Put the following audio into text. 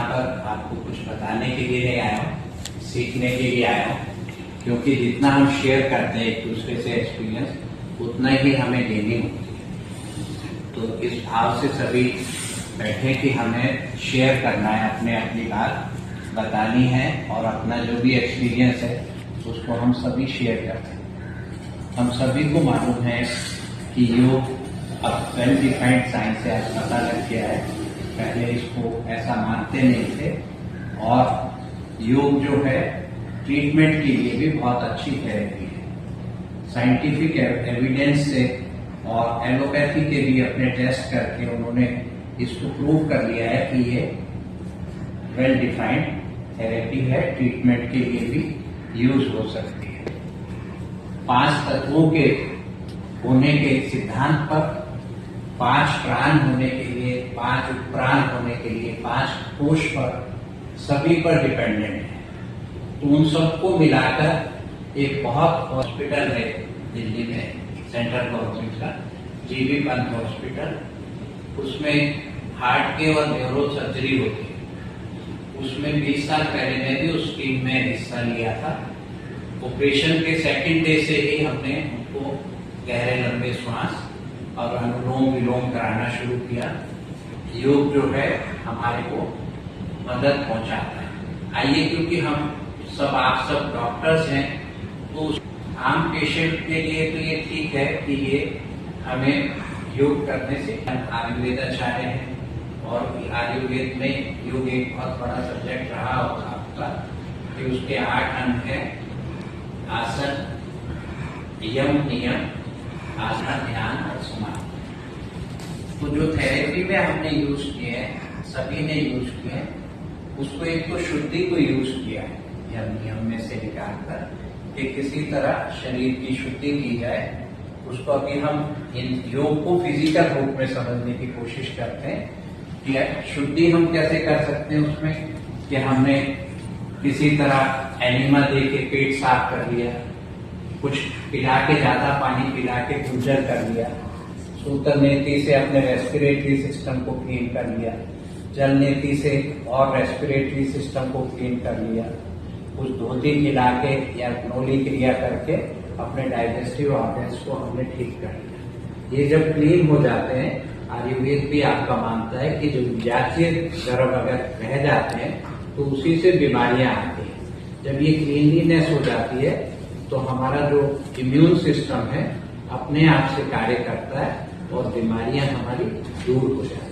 यहाँ पर आपको कुछ बताने के लिए नहीं आया हूँ, सीखने के लिए आया हूँ, क्योंकि जितना हम शेयर करते हैं एक दूसरे से एक्सपीरियंस उतना ही हमें गेनिंग होती है। तो इस भाव से सभी बैठे कि हमें शेयर करना है, अपने अपनी बात बतानी है और अपना जो भी एक्सपीरियंस है उसको हम सभी शेयर करते हैं। हम सभी को मालूम है कि योग अब वेल डिफाइंड साइंस से आज पता लग गया है, पहले इसको ऐसा मानते नहीं थे। और योग जो है ट्रीटमेंट के लिए भी बहुत अच्छी थेरेपी है। साइंटिफिक एविडेंस से और एलोपैथी के भी अपने टेस्ट करके उन्होंने इसको प्रूव कर लिया है कि ये वेल डिफाइंड थेरेपी है, ट्रीटमेंट के लिए भी यूज हो सकती है। 5 तत्वों के होने के सिद्धांत पर, 5 प्राण होने के लिए, 5 उपप्राण होने के लिए, 5 कोश पर, सभी पर डिपेंडेंट है। तो उन सबको मिलाकर एक बहुत हॉस्पिटल है दिल्ली में, सेंट्रल गवर्नमेंट का जीबी पंत हॉस्पिटल, उसमें हार्ट के और न्यूरो सर्जरी होती है। उसमें 20 साल पहले मैं भी उस टीम में हिस्सा लिया था। ऑपरेशन के सेकंड डे से ही हमने उनको गहरे लंबे श्वास और अनुलोम विलोम कराना शुरू किया। योग जो है हमारे को मदद पहुंचाता है। आइए, क्योंकि हम सब आप सब डॉक्टर्स हैं, तो आम पेशेंट के लिए तो ये ठीक है कि ये हमें योग करने से, आयुर्वेद आचार्य हैं और आयुर्वेद में योग एक बहुत बड़ा सब्जेक्ट रहा होगा आपका, कि उसके 8 अंग हैं: आसन, यम नियम, आसना, ध्यान और समाधि। तो जो थेरेपी में हमने यूज किए हैं, सभी ने यूज किए हैं, उसको एक तो शुद्धि को यूज किया है यम नियम में से निकालकर, कि किसी तरह शरीर की शुद्धि की जाए। उसको अभी हम इन योग को फिजिकल रूप में समझने की कोशिश करते हैं कि शुद्धि हम कैसे कर सकते हैं उसमें, कि हमने किसी तरह एनिमा दे के पेट साफ कर लिया, कुछ पिला के, ज्यादा पानी पिला के गुंजर कर लिया, सूत्र नीति से अपने रेस्पिरेटरी सिस्टम को क्लीन कर लिया, जल नीति से और रेस्पिरेटरी सिस्टम को क्लीन कर लिया, कुछ धोती खिला के या नोली क्रिया करके अपने डाइजेस्टिव ऑर्गन्स को हमने ठीक कर लिया। ये जब क्लीन हो जाते हैं, आयुर्वेद भी आपका मानता है कि जो जातीय गर्भ अगर रह जाते हैं तो उसी से बीमारियां आती हैं। जब ये क्लीनलीनेस हो जाती है तो हमारा जो इम्यून सिस्टम है अपने आप से कार्य करता है और बीमारियां हमारी दूर हो जाती है।